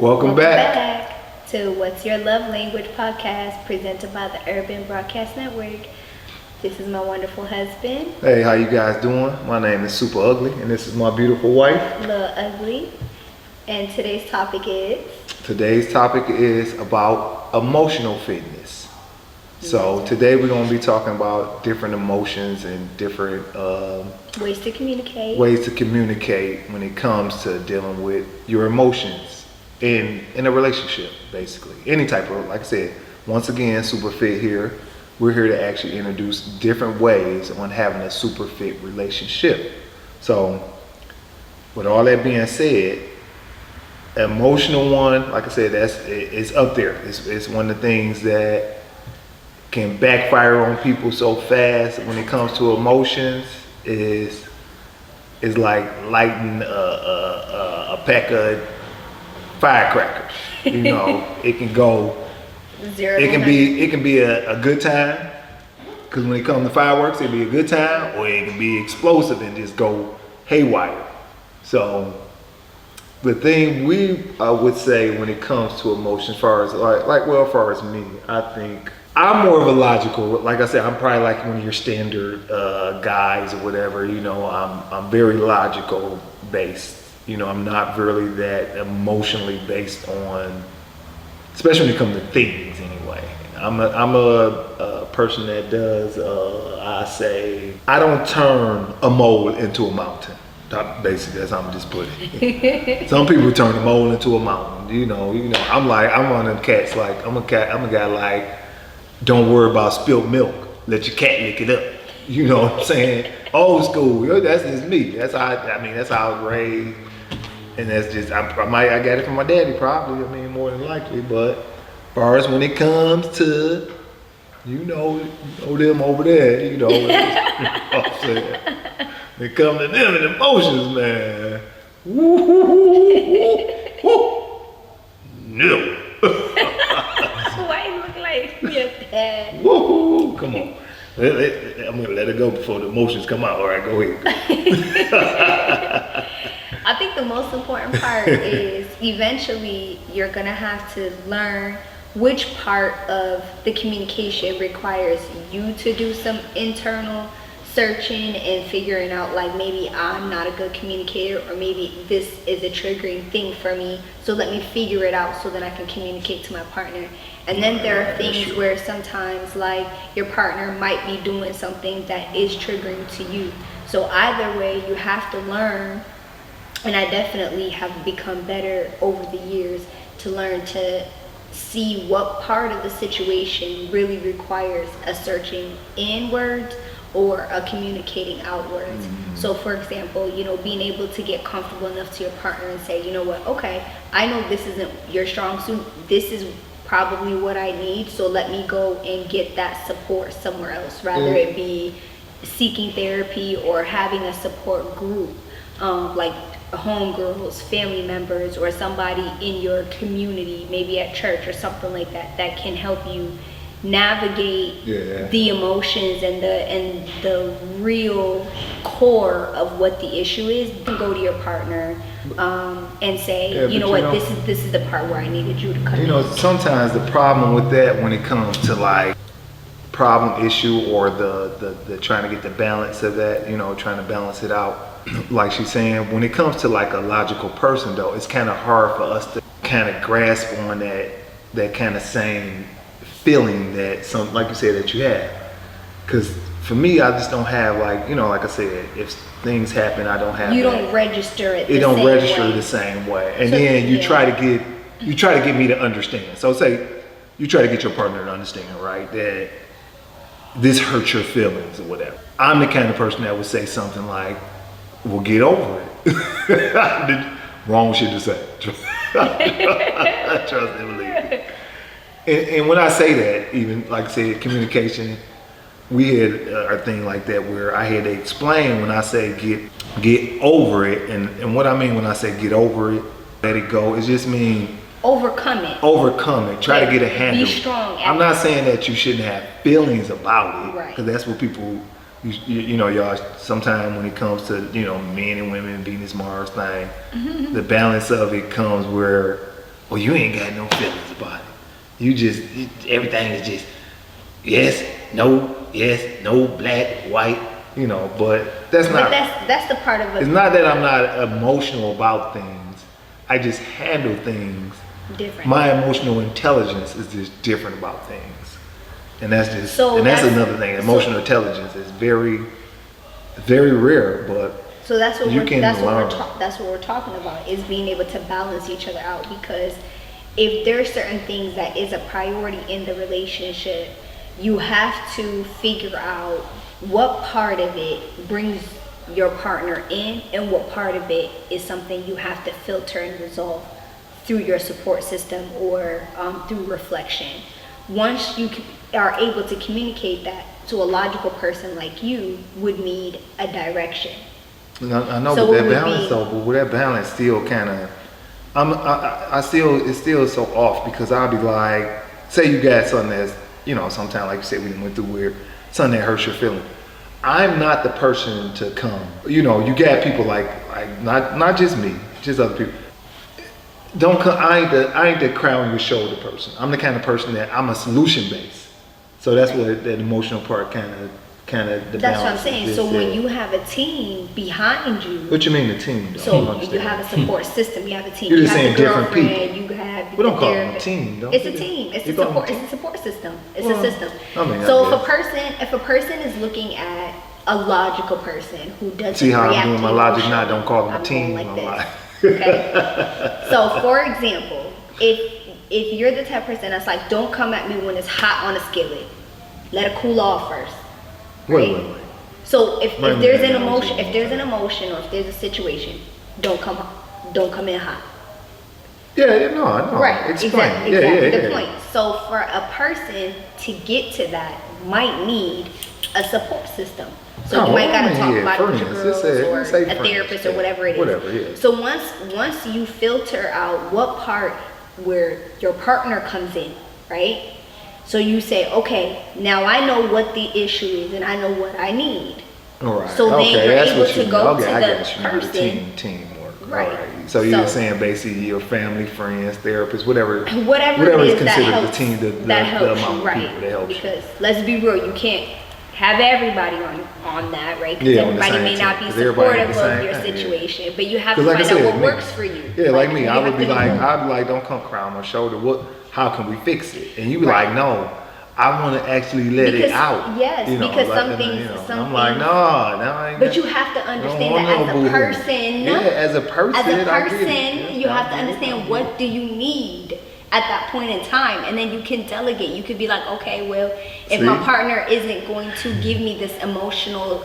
Welcome back. back to What's Your Love Language podcast presented by the Urban Broadcast Network. This is my wonderful husband, Hey, how you guys doing? My name is Super Ugly, and this is my beautiful wife. Lil Ugly. And today's topic is about emotional fitness. So today we're going to be talking about different emotions and different ways to communicate. When it comes to dealing with your emotions in a relationship, basically. Any type of, like I said, once again, Super Fit here. We're here to actually introduce different ways on having a super fit relationship. So with all that being said, emotional one, like I said, it's up there. It's one of the things that can backfire on people so fast when it comes to emotions. Is like lighting a pack of firecrackers. You know, it can go. It can be a good time, because when it comes to fireworks, it can be a good time, or it can be explosive and just go haywire. So the thing we would say when it comes to emotions, as far as as far as me, I think I'm more of a logical. Like I said, I'm probably like one of your standard guys or whatever. You know, I'm very logical based. You know, I'm not really that emotionally based on, especially when it comes to things anyway. I'm a person that does, I say, I don't turn a mole into a mountain. Basically, that's how I'm just putting it. Some people turn a mole into a mountain. You know, I'm one of them cats, like, I'm a guy like, don't worry about spilt milk, let your cat lick it up. You know what I'm saying? Old school, that's just me. That's how I was raised. And that's just, I got it from my daddy probably, more than likely. But as far as when it comes to, you know them over there, you know what I'm saying? When it comes to them and emotions, man. No. Why you look like your dad? Woo, come on. I'm gonna let it go before the emotions come out. All right, go ahead. I think the most important part is eventually you're gonna have to learn which part of the communication requires you to do some internal searching and figuring out, like, maybe I'm not a good communicator, or maybe this is a triggering thing for me, so let me figure it out so that I can communicate to my partner. And then there are things where sometimes, like, your partner might be doing something that is triggering to you. So either way, you have to learn. And I definitely have become better over the years to learn to see what part of the situation really requires a searching inwards or a communicating outwards. So for example, being able to get comfortable enough to your partner and say, you know what, okay, I know this isn't your strong suit. This is probably what I need. So let me go and get that support somewhere else, rather it be seeking therapy or having a support group, like homegirls, family members, or somebody in your community, maybe at church or something like that, that can help you navigate the emotions and the real core of what the issue is. You can go to your partner and say, this is the part where I needed you to come in. Sometimes the problem with that, when it comes to like problem issue or the trying to get the balance of that, trying to balance it out, like she's saying, when it comes to like a logical person though, it's kind of hard for us to kind of grasp on that kind of same feeling that like you said, that you have. Because for me, I just don't have, like, like I said, if things happen, I don't have. You don't register it. It don't register the same way, and then you try to get me to understand. So say you try to get your partner to understand, right, that this hurts your feelings or whatever. I'm the kind of person that would say something like, well, get over it. Wrong shit to say. Trust and believe. And when I say that, even like I said, communication, we had a thing like that where I had to explain when I say get over it, and what I mean when I say get over it, let it go, it just means overcome it. Try to get a handle. Be strong. I'm not saying that you shouldn't have feelings about it, because that's what people. Y'all, sometimes when it comes to, men and women, Venus, Mars thing, the balance of it comes where well, you ain't got no feelings about it. Everything is just yes, no, black, white, but that's But not. that's the part of It's not that I'm not emotional about things. I just handle things. different. My emotional intelligence is just different about things, and that's just So that's that's- another thing. Emotional intelligence is very, very rare, but So that's what you can learn. that's what we're talking about, is being able to balance each other out. Because if there are certain things that is a priority in the relationship, you have to figure out what part of it brings your partner in and what part of it is something you have to filter and resolve through your support system or through reflection. Once you are able to communicate that to a logical person like you would need a direction. I know, So but it that would balance be- though, but with that balance still kind of, it's still so off because I'll be like, say you got something that's, sometimes like you said, we went through where something that hurts your feeling. I'm not the person to come. You got people like not just me, just other people. Don't come. I ain't the crown your shoulder person. I'm the kind of person that I'm a solution based. So that's what that emotional part kind of the That's what I'm balance saying. is So when there. you have a team behind you, What you mean the team? Though? I don't so you understand. have a support system, you have a team, You're you just have saying the different girlfriend, people. you have We don't the call them a therapist. team, don't It's we? a team. It's You a call them support. a team? It's a support system. It's Well, a system. I mean, I So guess. if a person is looking at a logical person who doesn't See how I'm react doing my logic now? emotionally, Don't call them a I'm team. going no like lie. this. Okay. So for example, if you're the type of person that's like, don't come at me when it's hot on a skillet, let it cool off first. Wait. So if Bring there's me an that emotion, analogy. if there's an emotion, or if there's a situation, don't come in hot. Yeah, no, I know. Right. Explain. Exactly Yeah. the point. So for a person to get to that might need a support system. So Oh, you might I gotta mean, talk yeah, about it with your friends. girls Just say- or say a friends, therapist or yeah. whatever it is. Whatever, yeah. So once you filter out what part where your partner comes in, right? So you say, okay, now I know what the issue is and I know what I need. All right. So then okay, you're that's able what to you mean. go Okay, to I the got you. person. Teamwork. Right. All right. So you're So- saying basically your family, friends, therapists, whatever Whatever it is is that considered helps, the team, the that helps amount you, of right? people that helps you. Because let's be real, you can't have everybody on that, right? Because Yeah, on the everybody same may not team, be 'cause everybody ain't supportive the of same your thing, yeah. situation, but you have to Because like I find out said, what me. works for you. Yeah, like me, you I have would be to know like, who- I'd be like, don't come cry on my shoulder. How can we fix it? And you be Right. like, no, I want to actually let it Because- out. yes, because like, some and, things- some I'm like, things- no, I ain't. But you have to understand that as a person. Yeah, as a person, As a I get it. person, Yeah, you I have to get it. understand what do you need at that point in time, and then you can delegate. You could be like, okay, well, if my See? partner isn't going to give me this emotional,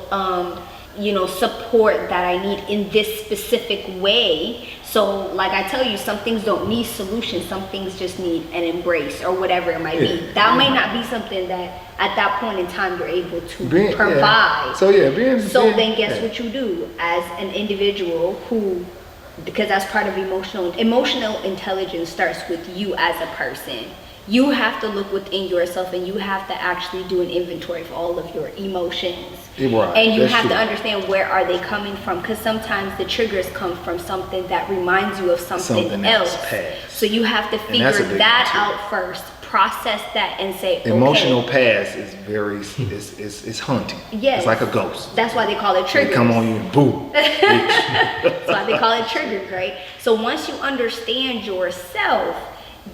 support that I need in this specific way. So, like I tell you, some things don't need solutions. Some things just need an embrace or whatever it might be. Yeah. That might not be something that at that point in time you're able to Yeah. provide. So yeah, So then guess yeah. what you do as an individual who, because that's part of emotional intelligence starts with you as a person. You have to look within yourself and you have to actually do an inventory of all of your emotions. Yeah, right. And you That's have to true. understand where are they coming from, because sometimes the triggers come from something that reminds you of something Something else else. past. So you have to And that's figure a big that one, too. out first, process that and say, Emotional okay. past is very, it's hunting. Yes. It's like a ghost. That's why they call it They triggers. come on you and boom. That's why they call it triggers, right? So once you understand yourself,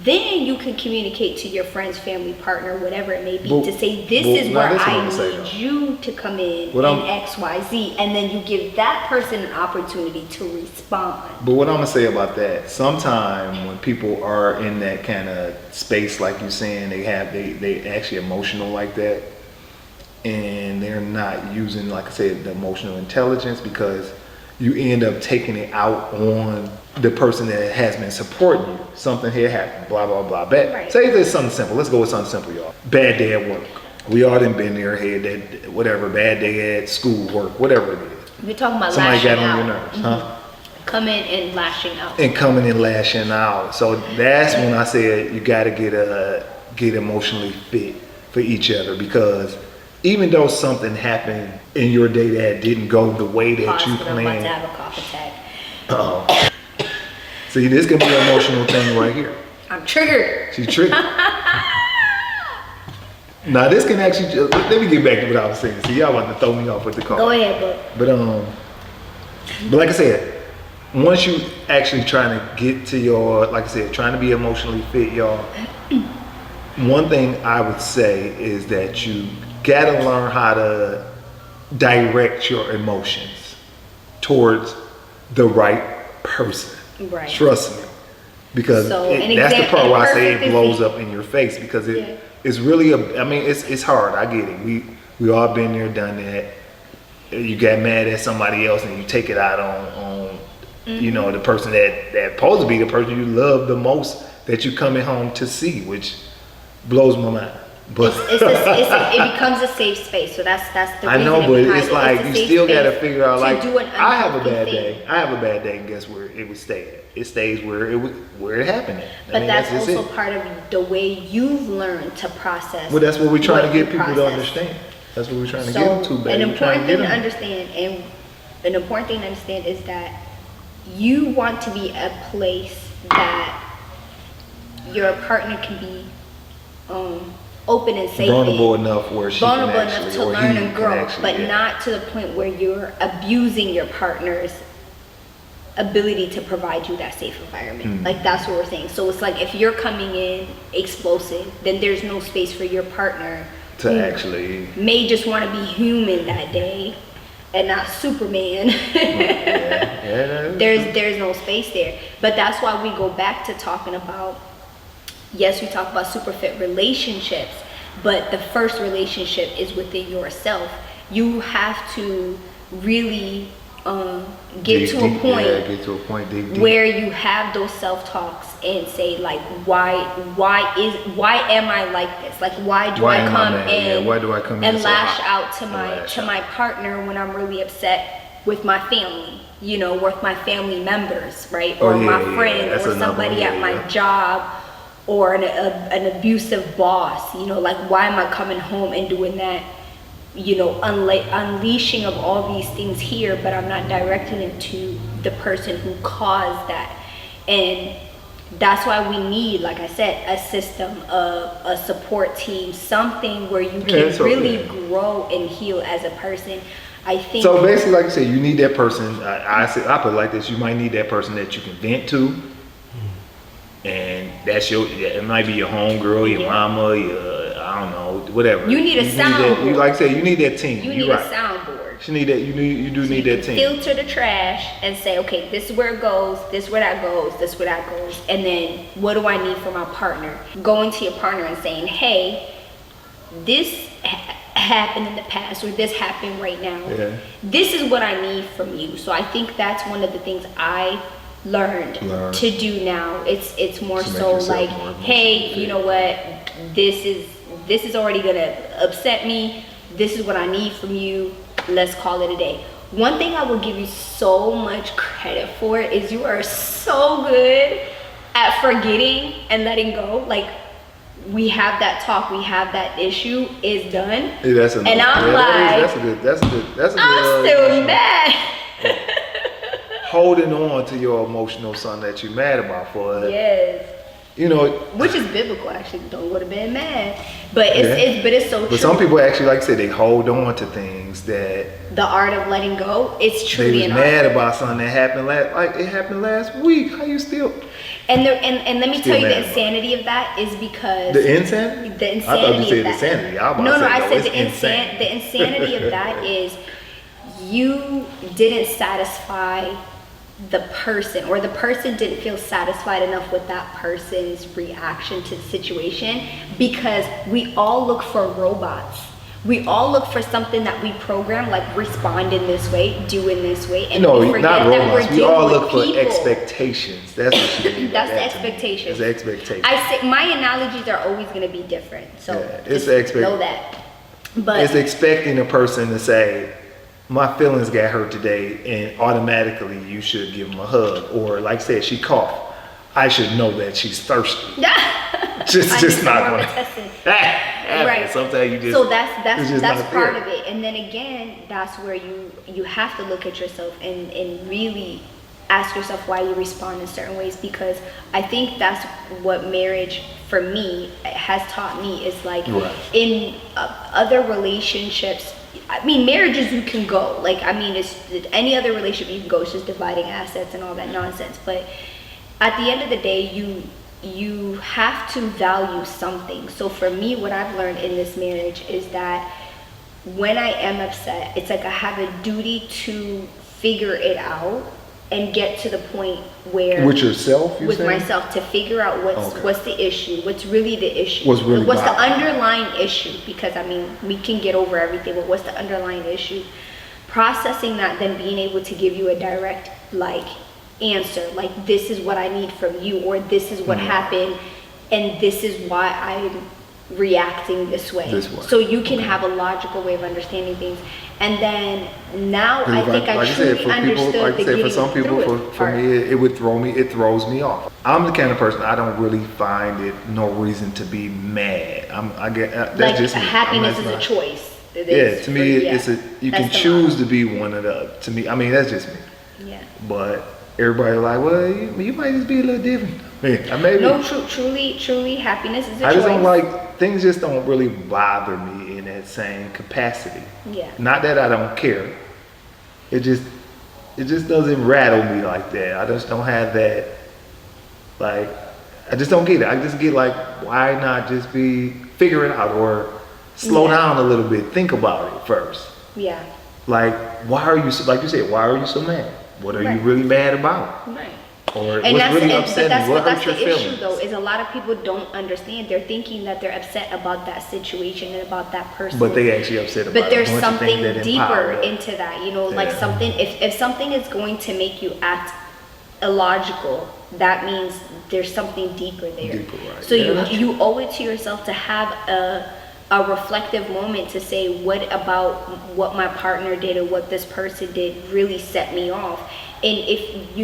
then you can communicate to your friends, family, partner, whatever it may be, But- to say, this but is now where this is what I I'm saying, need though. you to come in What and I'm- X, Y, Z, and then you give that person an opportunity to respond. But what I'm gonna say about that, sometime when people are in that kind of space, like you're saying, they actually emotional like that, and they're not using, like I said, the emotional intelligence, because you end up taking it out on the person that has been supporting you. Something here happened, blah blah blah. Right. Say there's something simple. Let's go with something simple, y'all. Bad day at work. We all done been there, had that whatever bad day at school, work, whatever it is. We're talking about Somebody lashing got on out. your nerves, huh? Coming and lashing out. And coming and lashing out. So that's when I said you got to get emotionally fit for each other, because even though something happened in your day that didn't go the way that Pause, you but I'm about to planned, have a cough attack. see, this could be an emotional thing right here. I'm triggered. She triggered. Now this can actually, let me get back to what I was saying. See, y'all about to throw me off with the car. Go ahead, But like I said, once you actually trying to get to your, like I said, trying to be emotionally fit, y'all, one thing I would say is that you gotta learn how to direct your emotions towards the right person. Right. Trust me. Because So, that's the part where I say it perfect blows up in your face, because it's really it's hard. I get it. We all been there, done that. You got mad at somebody else and you take it out on you know, the person that supposed to be the person you love the most, that you coming home to see, which blows my mind. But it becomes a safe space. So that's the reason. I know, but it's like a you safe still got to space figure out, like, do an I have a unhealthy bad thing. day. I have a bad day, and guess where it would stay at? It stays where it happened at. But that's just also it. part of the way you've learned to process. Well, that's what we're trying to get people to process. understand. That's what we're trying to So get them to, baby. an We're trying important to thing get to 'em. understand, and an important thing to understand is that you want to be a place that your partner can be open and safe, vulnerable in. enough where she Vulnerable can enough actually, to or learn he and can grow, actually, but yeah. not to the point where you're abusing your partner's ability to provide you that safe environment. Like, that's what we're saying. So it's like, if you're coming in explosive, then there's no space for your partner to who actually. may just want to be human that day and not Superman. There's no space there. But that's why we go back to talking about, yes, we talk about super fit relationships, but the first relationship is within yourself. You have to really get to a point deep. where you have those self-talks and say, like, why am I like this? Like, why do I come in and lash out to my partner when I'm really upset with my family, you know, with my family members, right? Or my friend, or somebody at my job, or an abusive boss, you know, like, why am I coming home and doing that? You know, unleashing of all these things here, but I'm not directing it to the person who caused that. And that's why we need, like I said, a system of a support team, something where you can really grow and heal as a person. I think so. Basically, like you said, you need that person. I put it like this: you might need that person that you can vent to, and that's it might be your homegirl, your mama, your, I don't know, whatever. You need a soundboard. Like I said, you need that team. You need a soundboard. You need that. You do need that team. Filter the trash and say, okay, this is where it goes, this is where that goes, this is where that goes, and then what do I need from my partner? Going to your partner and saying, hey, this happened in the past, or this happened right now. Yeah. This is what I need from you. So I think that's one of the things I learned to do now. It's more so like, hey, you know what, this is already gonna upset me, this is what I need from you, let's call it a day. One thing I will give you so much credit for is you are so good at forgetting and letting go. Like, we have that talk, we have that issue, is done. Yeah, that's and I'm like, that's a good. I'm still mad. Holding on to your emotional something that you're mad about for. Yes. You know, which is biblical, actually. Don't go to bed mad, but it's so true. But some people actually, like I said, they hold on to things that the art of letting go. It's truly they was mad about something that happened last week. How you still? And let me tell you, the insanity of that is because the insanity. The insanity. I thought you said of that. insanity. I said the insanity of that is you didn't satisfy the person, or the person didn't feel satisfied enough with that person's reaction to the situation, because we all look for robots. We all look for something that we program, like respond in this way, do in this way, and we forget not that robots. we're We all dealing look with for people. expectations. That's what you mean. That's the expectations. It's expectations. I say my analogies are always going to be different, so it's just know that. But it's expecting a person to say, my feelings got hurt today, and automatically you should give them a hug. Or like I said, she coughed, I should know that she's thirsty. just not going to. Right. Sometimes you just. So that's part there. of it. And then again, that's where you have to look at yourself and really ask yourself why you respond in certain ways, because I think that's what marriage for me has taught me is like Right. in other relationships. I mean, marriages you can go like, I mean, it's any other relationship you can go. It's just dividing assets and all that nonsense. But at the end of the day, you have to value something. So for me, what I've learned in this marriage is that when I am upset, it's like I have a duty to figure it out and get to the point where With yourself, with myself, to figure out what's the issue, what's really the issue, what's the underlying issue, because I mean, we can get over everything, but what's the underlying issue? Processing that, then being able to give you a direct like answer, like this is what I need from you, or this is what happened, and this is why I'm reacting this way. So you can have a logical way of understanding things. And then now I think I truly understood the getting for some people, for me, it throws me off. I'm the kind of person, I don't really find it no reason to be mad. That's like just me. Happiness is a choice. To me, you can choose to be one of the, to me, I mean, that's just me. Yeah. But everybody like, well, you might just be a little different. Maybe. No, truly, happiness is a choice. I just don't like, things just don't really bother me in that same capacity. Yeah. Not that I don't care. It just doesn't rattle me like that. I just don't have that, like, I just don't get it. I just get like, why not just figure it out, or slow down a little bit, think about it first. Yeah. Like, why are you, like you said, why are you so mad? What are you really mad about? Right. Or what's really upsetting? What hurts your feelings? That's the issue, though, is a lot of people don't understand. They're thinking that they're upset about that situation and about that person. But they actually upset about. But there's something deeper into that, you know, like Yeah. something. If something is going to make you act illogical, that means there's something deeper there. Deeper, right. So Yeah, you owe it to yourself to have a reflective moment to say, what about what my partner did or what this person did really set me off? And if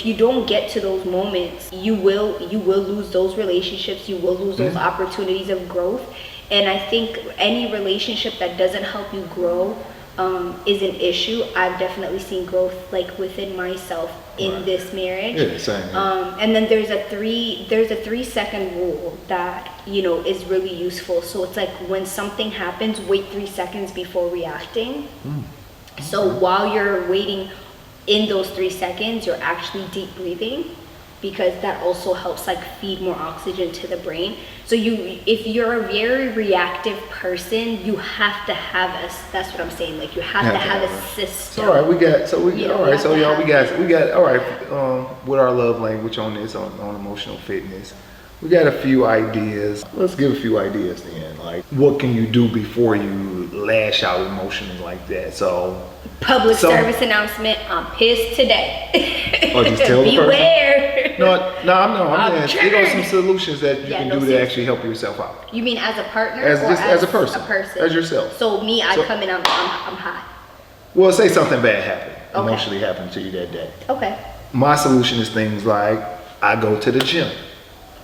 you don't get to those moments, you will lose those relationships, you will lose those opportunities of growth. And I think any relationship that doesn't help you grow is an issue. I've definitely seen growth like within myself in this marriage. Yeah, same here. And then there's a 3-second rule that is really useful. So it's like when something happens, wait 3 seconds before reacting. So while you're waiting in those 3 seconds, you're actually deep breathing, because that also helps like feed more oxygen to the brain. So if you're a very reactive person, you have to have that's what I'm saying. Like you have to have a system. All right, we got all right. With our love language on this, on emotional fitness, we got a few ideas. Let's give a few ideas then. Like, what can you do before you lash out emotionally like that? So, public service announcement: I'm pissed today. Or just tell the person. Beware. I'm saying there are some solutions that you can do to actually help yourself out. You mean as a partner, as a person, as yourself. So I come in, I'm hot. Well, say something bad happened, emotionally happened to you that day. Okay. My solution is things like I go to the gym.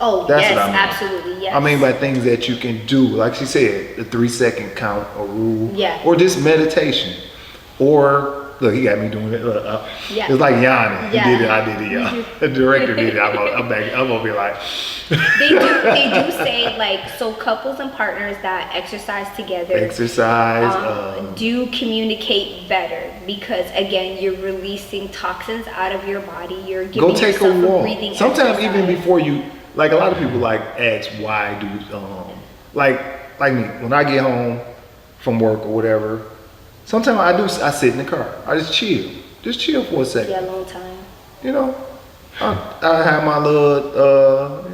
Oh, That's yes, what I mean. absolutely, yes. I mean by things that you can do, like she said, the 3-second count or rule, Yeah. or just meditation, or look, he got me doing it. Yeah. It's like Yanni. Yeah. He did it. I did it. Y'all. The director did it. I'm gonna be like. They do say like, so couples and partners that exercise together do communicate better, because again, you're releasing toxins out of your body. You're giving yourself a breathing exercise. Sometimes even before you, like a lot of people like ask why do like me, when I get home from work or whatever, sometimes I sit in the car. I just chill for a second. Yeah, long time. You know, I have my little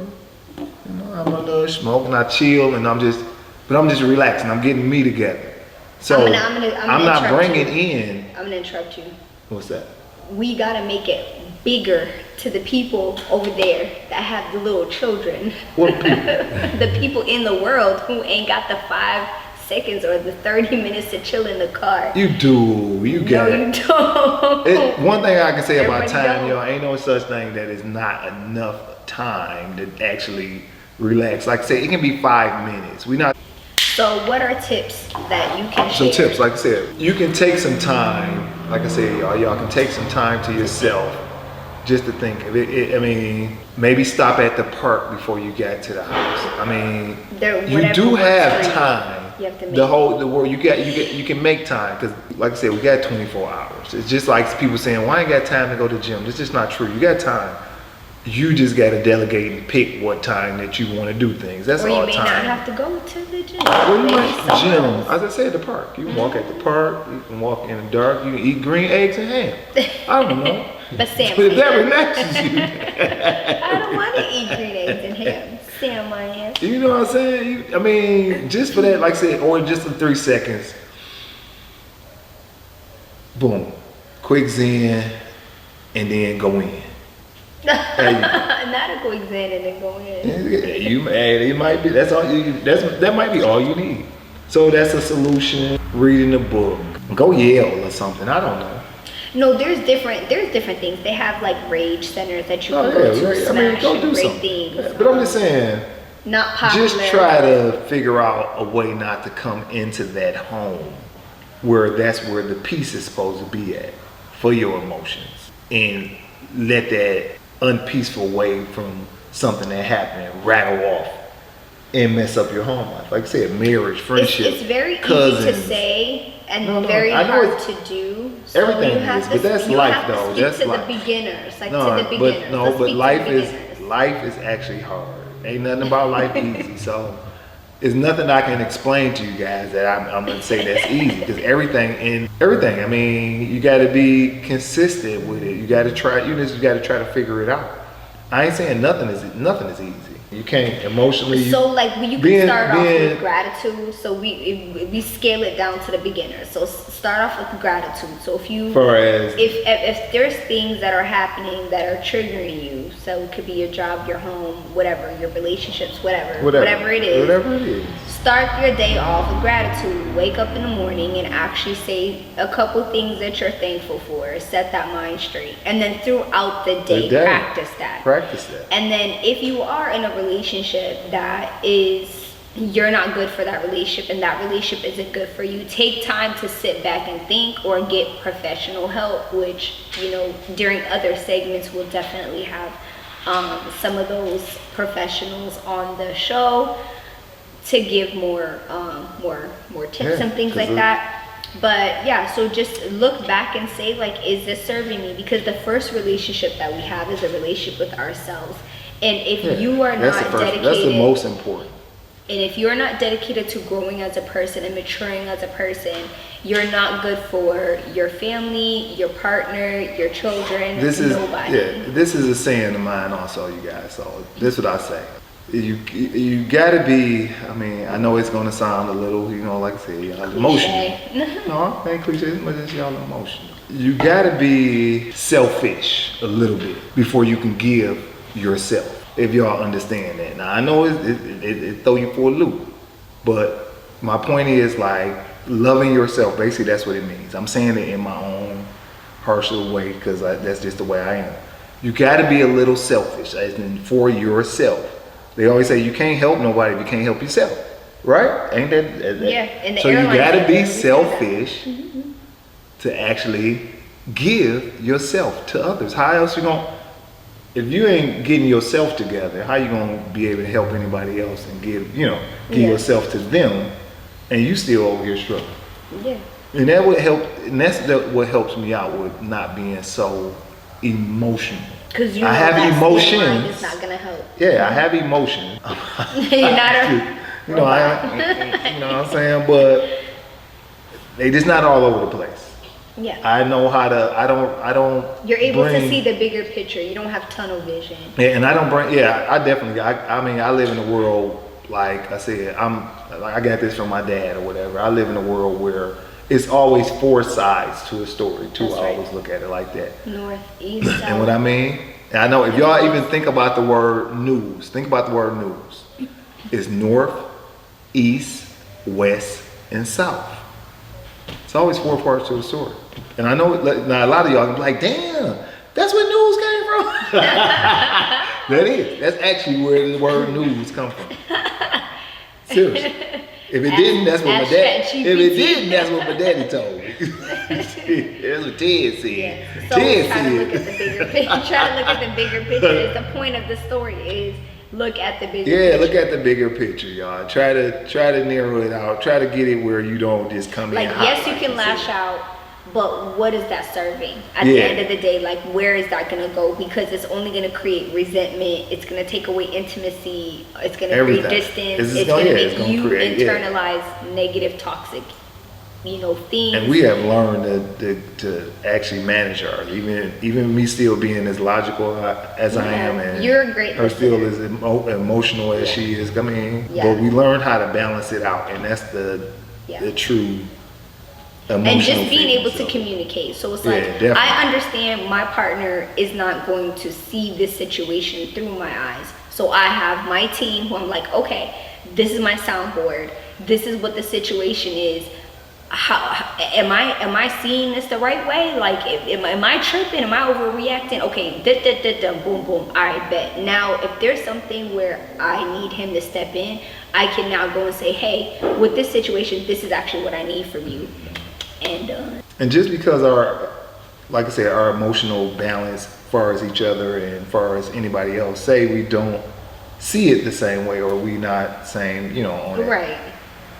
smoke and I chill and I'm just relaxing. I'm getting me together. So I'm not bringing in. I'm gonna interrupt you. What's that? We gotta make it bigger to the people over there that have the little children. What people? The people in the world who ain't got the 5 seconds or the 30 minutes to chill in the car. You do. You got it. No, you don't. One thing I can say about Everybody time, don't. ain't no such thing that is not enough time to actually relax. Like I say, it can be 5 minutes. So what are tips that you can share? So tips, like I said, you can take some time. Like I said, y'all can take some time to yourself just to think. I mean, maybe stop at the park before you get to the house. I mean, you do have time. You have to make the world you can make time, because like I said, we got 24 hours. It's just like people saying, well, I ain't got time to go to the gym. It's just not true. You got time. You just got to delegate and pick what time that you want to do things. That's all time. Or you may not have to go to the gym. Well, you might gym. As I said, the park. You can walk at the park. You can walk in the dark. You can eat green eggs and ham. I don't know. But Sam, if that relaxes you. I don't want to eat green eggs and ham. Sam, my ass. You know what I'm saying? I mean, just for that, like I said, or just in 3 seconds. Boom. Quick zen, and then go in. Not a quick zen and then go in. It might be. That might be all you need. So that's a solution. Reading a book. Go yell or something. I don't know. No, there's different things. They have like rage centers that you can go to. Smash go do something. Things. Yeah, but I'm just saying. Not popular. Just try to figure out a way not to come into that home that's where the peace is supposed to be at for your emotions, and let that unpeaceful way from something that happened rattle off and mess up your home life. Like I said, marriage, friendship, it's very cousins. Easy to say and very hard to do. So everything is, but that's life though. That's to life. The beginners, like no, to the beginners. But life is actually hard. Ain't nothing about life easy. So it's nothing I can explain to you guys that I'm gonna say that's easy, because everything. I mean, you got to be consistent with it. You got to try. You got to try to figure it out. I ain't saying nothing is easy. You can't emotionally. So like you can start off with gratitude. So we scale it down to the beginner. So start off with gratitude. So if there's things that are happening that are triggering you, so it could be your job, your home, whatever, your relationships, whatever it is. Start your day off with gratitude. Wake up in the morning and actually say a couple things that you're thankful for. Set that mind straight, and then throughout the day. Practice that. And then if you are in a relationship that you're not good for that relationship and that relationship isn't good for you, take time to sit back and think, or get professional help, which, during other segments we'll definitely have some of those professionals on the show to give more tips and things like that. But yeah, so just look back and say, like, is this serving me? Because the first relationship that we have is a relationship with ourselves. And if you are not dedicated, that's the most important. And if you're not dedicated to growing as a person and maturing as a person, you're not good for your family, your partner, your children, nobody. This is a saying of mine also, you guys. So this is what I say. You gotta be, I mean, I know it's gonna sound a little, like I said, emotional. No, it ain't cliche, but it's y'all emotional. You gotta be selfish a little bit before you can give yourself, if y'all understand that. Now I know it throw you for a loop, but my point is, like, loving yourself, basically that's what it means. I'm saying it in my own partial way, because that's just the way I am. You gotta be a little selfish, as in for yourself. They always say you can't help nobody if you can't help yourself, right? Ain't that? Yeah. So you gotta be selfish to actually give yourself to others. How else you gonna? If you ain't getting yourself together, how you gonna be able to help anybody else and give yourself to them, and you still over here struggling? Yeah. And that would help. And that's what helps me out with not being so emotional. Because I have emotions. It's not gonna help. Yeah, I have emotions. You're not a. you know what I'm saying, but they just not all over the place. Yeah. I know how to. I don't. You're able to see the bigger picture. You don't have tunnel vision. Yeah, and I don't bring. Yeah, I definitely. I mean, I live in a world, like I said. I got this from my dad or whatever. I live in a world where it's always 4 sides to a story too. I always look at it like that. North, east, south. And what I mean, and I know if y'all even think about the word news, it's north, east, west, and south. It's always 4 parts to a story. And I know now a lot of y'all can be like, damn, that's where news came from. That is. That's actually where the word news come from. Seriously. If it didn't, that's what my dad. If it didn't, that's what my daddy told me. That's what Ted said. Yeah. So Ted try to look said. at the bigger picture. Try to look at the bigger picture. It's the point of the story is look at the bigger Yeah, picture. look at the bigger picture, y'all. Try to narrow it out. Try to get it where you don't just come Like, in hot. yes, you like can lash said. out, but what is that serving? At the end of the day, like, where is that gonna go? Because it's only gonna create resentment. It's gonna take away intimacy. It's gonna create distance. It's gonna make you internalize negative, toxic, things. And we have learned to actually manage ours. Even me still being as logical as I am, and you're a great her still as emotional as she is. I mean, but we learn how to balance it out, and that's the true emotional. And just being able to communicate. So it's like, I understand my partner is not going to see this situation through my eyes. So I have my team who I'm like, okay, this is my soundboard. This is what the situation is. How am I seeing this the right way? Like, am I tripping? Am I overreacting? Okay, boom, boom. All right, bet. Now, if there's something where I need him to step in, I can now go and say, hey, with this situation, this is actually what I need from you. And just because like I said, our emotional balance as far as each other and as far as anybody else, say we don't see it the same way, or we not saying, on it. Right.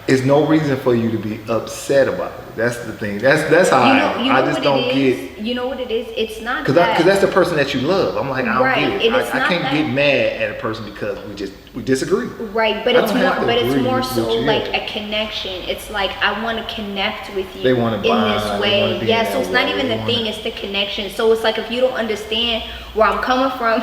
It's no reason for you to be upset about it. That's the thing. That's how I just don't get. You know what it is? It's not because that's the person that you love. I'm like, I don't get it. I can't get mad at a person because we disagree. Right, but it's more so like a connection. It's like, I want to connect with you in this way. Yeah, so it's not even the thing, it's the connection. So it's like, if you don't understand where I'm coming from,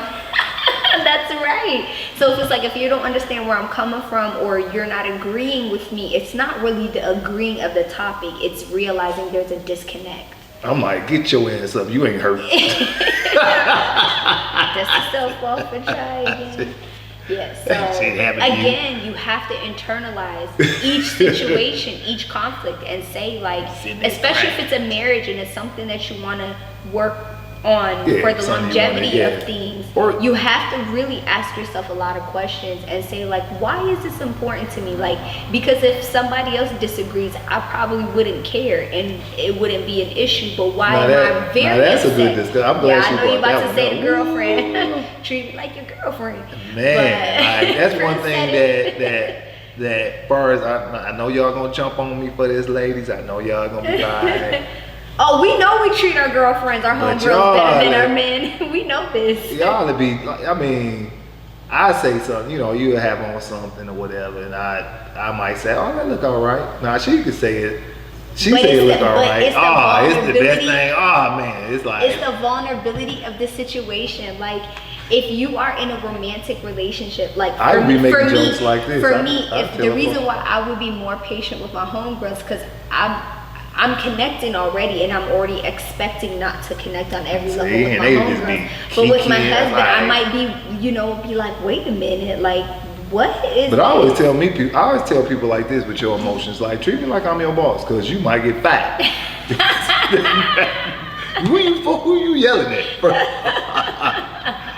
that's right. So if it's like, if you don't understand where I'm coming from, or you're not agreeing with me, it's not really the agreeing of the topic. It's realizing there's a disconnect. I'm like, get your ass up. You ain't hurt. Dust yourself off and try again. Yeah, so again, you have to internalize each situation, each conflict, and say, like, especially if it's a marriage and it's something that you want to work on for the longevity of things, you have to really ask yourself a lot of questions and say, like, why is this important to me? Like, because if somebody else disagrees, I probably wouldn't care and it wouldn't be an issue, but why am I very that's upset? A good discussion. I'm glad I know you're about to say the girlfriend. Treat me like your girlfriend. Man, that's one thing that far as I know y'all gonna jump on me for this, ladies. I know y'all gonna be like, oh, we know we treat our girlfriends, our homegirls better than our men. We know this. Y'all to be, I mean, I say something, you have on something or whatever, and I might say, oh, that look all right. Now, she could say it. She say it look all right. It's the best thing. Oh, man, it's like. It's the vulnerability of the situation. Like, if you are in a romantic relationship, like, I would be making jokes like this. For me, if the reason why I would be more patient with my homegirls, because I'm connecting already, and I'm already expecting not to connect on every level with my homegirls. But with my husband, I might be like, wait a minute, like, what is? But I always tell people like this with your emotions, like, treat me like I'm your boss, because you might get fired. Who you yelling at?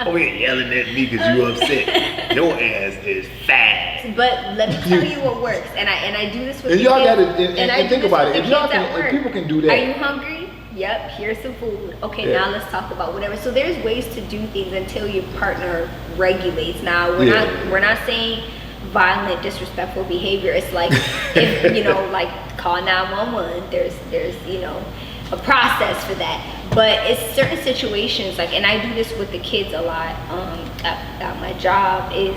Oh, you're yelling at me because you upset. Your ass is fast. But let me tell you what works, and I do this with and y'all kids, gotta and think about it. If people can do that. Are you hungry? Yep. Here's some food. Okay, now let's talk about whatever. So there's ways to do things until your partner regulates. Now we're not saying violent, disrespectful behavior. It's like, if like, call 911. There's a process for that. But it's certain situations, like, and I do this with the kids a lot at my job, is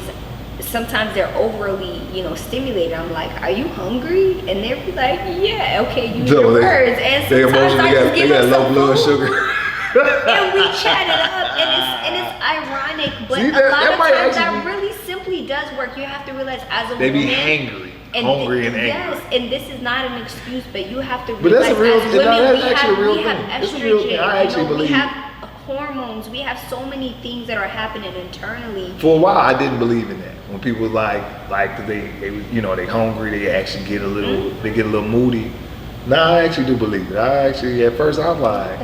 sometimes they're overly, stimulated. I'm like, are you hungry? And they'll be like, yeah, okay, use your words. And sometimes I just give them some blood sugar. And we chat it up, and it's ironic, but a lot of times that really simply does work. You have to realize, as a woman, they be hungry and angry. Yes, and this is not an excuse, but you have to realize, but that's a real, as women, we have estrogen, I actually believe. We have hormones, we have so many things that are happening internally. For a while, I didn't believe in that. When people like they hungry, they actually get a little moody. Now I actually do believe it. At first I was like,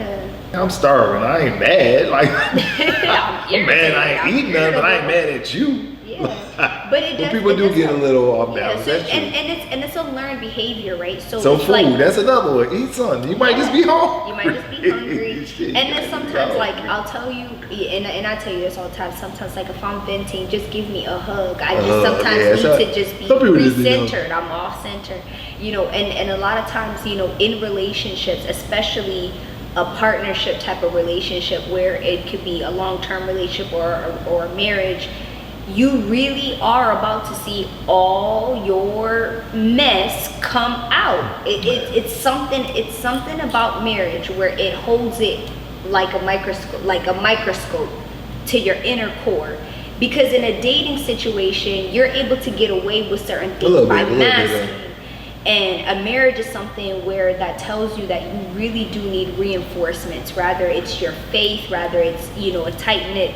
I'm starving. I ain't mad. Like, I'm mad I ain't eating nothing, but I ain't mad at you. Yeah, but it does. People do get a little off balance. So, That's true. and it's a learned behavior, right? So food, like, that's another one. Eat something. You might just be hungry. You might just be hungry. And then sometimes, like, I'll tell you, and I tell you this all the time. Sometimes, like, if I'm venting, just give me a hug. I just sometimes need to just be recentered. I'm off center, you know. And a lot of times, you know, in relationships, especially a partnership type of relationship where it could be a long-term relationship or a marriage, you really are about to see all your mess come out. It's something about marriage where it holds it like a microscope to your inner core. Because in a dating situation, you're able to get away with certain things by masking. And a marriage is something where that tells you that you really do need reinforcements, rather it's your faith, rather it's, you know, a tight-knit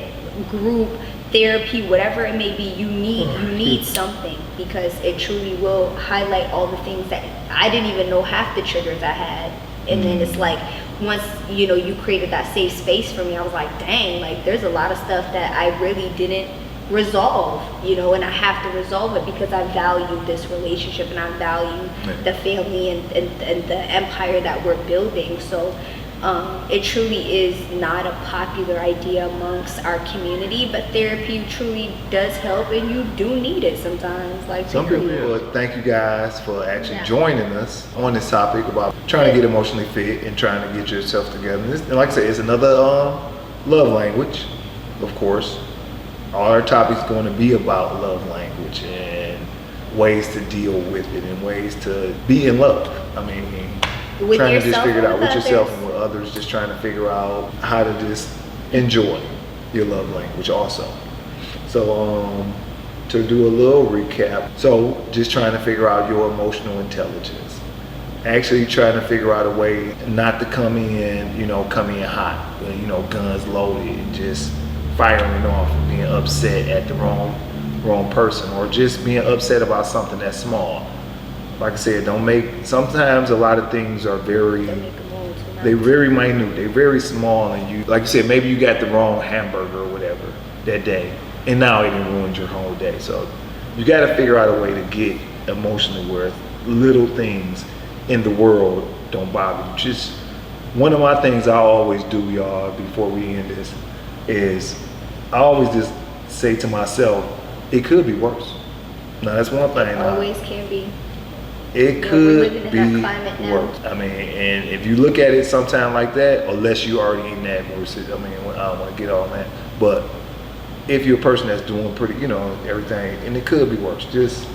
group, therapy, whatever it may be. You need something, because it truly will highlight all the things that I didn't even know half the triggers I had. And then it's like, once, you know, you created that safe space for me, I was like, dang, like there's a lot of stuff that I really didn't resolve, you know, and I have to resolve it because I value this relationship and I value the family and the empire that we're building. So it truly is not a popular idea amongst our community, but therapy truly does help, and you do need it sometimes. Like some people. Well, thank you guys for actually joining us on this topic about trying to get emotionally fit and trying to get yourself together. And like I said, it's another love language, of course. All our topics going to be about love language and ways to deal with it and ways to be in love. I mean, with trying to just figure it out with others. yourself and with others, just trying to figure out how to just enjoy your love language also. So to do a little recap, so just trying to figure out your emotional intelligence, actually trying to figure out a way not to come in hot, you know, guns loaded and just firing off and being upset at the wrong person, or just being upset about something that's small. Like I said, sometimes a lot of things are very minute, they're very small, and you, like you said, maybe you got the wrong hamburger or whatever that day, and now it done ruined your whole day. So you got to figure out a way to get emotionally where little things in the world don't bother you. Just one of my things I always do, y'all, before we end this, is I always just say to myself, it could be worse. Now that's one thing. It always can be. It could be worse. I mean, and if you look at it sometime like that, unless you already in that worse, I mean, I don't want to get on that, but if you're a person that's doing pretty, you know, everything, and it could be worse, just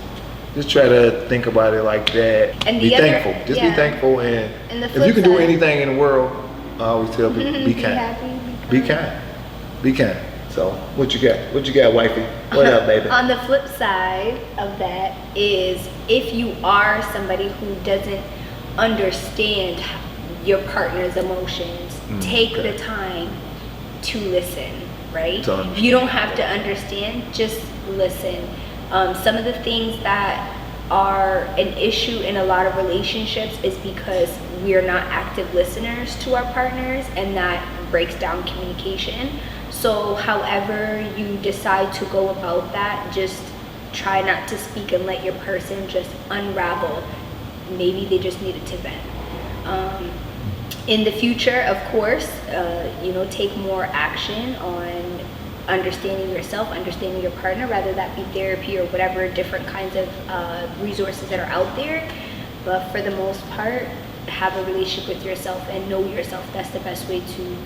try to think about it like that. And be thankful. Just be thankful, and if you can do anything in the world, I always tell people, be kind. Happy, be kind. Be kind. So what you got? What you got, wifey? What up, baby? On the flip side of that is, if you are somebody who doesn't understand your partner's emotions, take the time to listen, right? You don't have to understand, just listen. Some of the things that are an issue in a lot of relationships is because we're not active listeners to our partners, and that breaks down communication. So however you decide to go about that, just try not to speak and let your person just unravel. Maybe they just needed to vent. In the future, of course, take more action on understanding yourself, understanding your partner, rather that be therapy or whatever different kinds of resources that are out there. But for the most part, have a relationship with yourself and know yourself. That's the best way to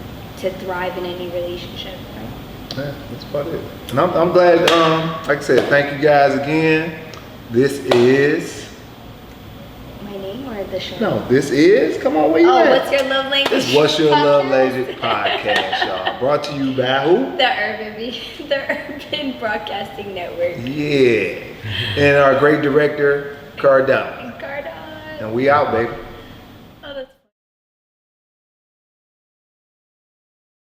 thrive in any relationship, right? Yeah, that's about it. And I'm glad, like I said, thank you guys again. This is... My name or the show? No, this is... Come on, where you at? What's Your Love Language? This What's Your Love Language podcast, y'all. Brought to you by who? The Urban Broadcasting Network. Yeah. And our great director, Cardone. And we out, baby.